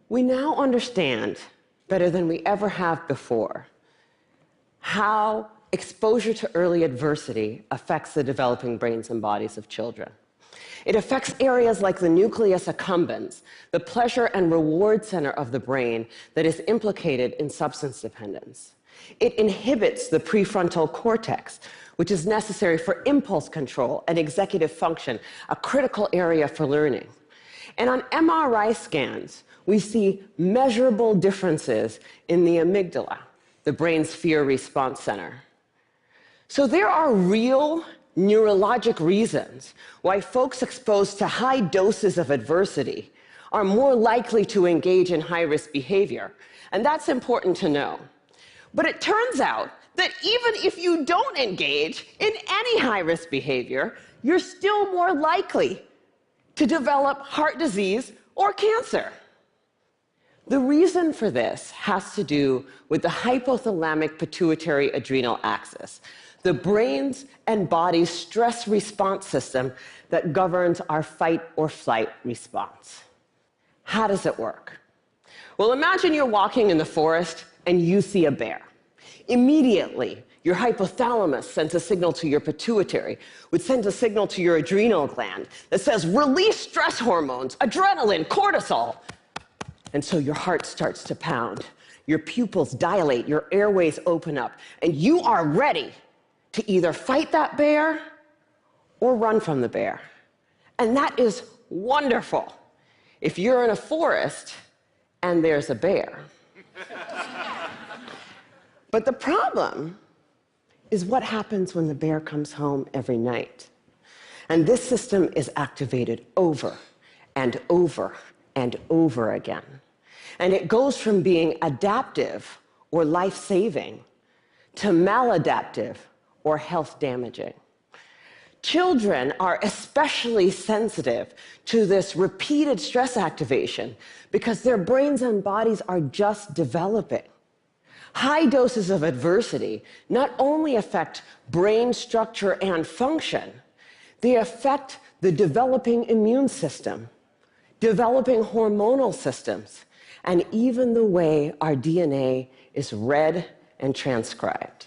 We now understand, better than we ever have before, how exposure to early adversity affects the developing brains and bodies of children. It affects areas like the nucleus accumbens, the pleasure and reward center of the brain that is implicated in substance dependence. It inhibits the prefrontal cortex, which is necessary for impulse control and executive function, a critical area for learning. And on MRI scans, we see measurable differences in the amygdala, the brain's fear response center. So there are real neurologic reasons why folks exposed to high doses of adversity are more likely to engage in high-risk behavior. And that's important to know. But it turns out that even if you don't engage in any high-risk behavior, you're still more likely to develop heart disease or cancer. The reason for this has to do with the hypothalamic pituitary adrenal axis, the brain's and body's stress response system that governs our fight or flight response. How does it work? Well, imagine you're walking in the forest and you see a bear. Immediately, your hypothalamus sends a signal to your pituitary, which sends a signal to your adrenal gland that says, release stress hormones, adrenaline, cortisol. And so your heart starts to pound, your pupils dilate, your airways open up, and you are ready to either fight that bear or run from the bear. And that is wonderful if you're in a forest and there's a bear. But the problem is what happens when the bear comes home every night. And this system is activated over and over and over again. And it goes from being adaptive or life-saving to maladaptive or health-damaging. Children are especially sensitive to this repeated stress activation because their brains and bodies are just developing. High doses of adversity not only affect brain structure and function, they affect the developing immune system, developing hormonal systems, and even the way our DNA is read and transcribed.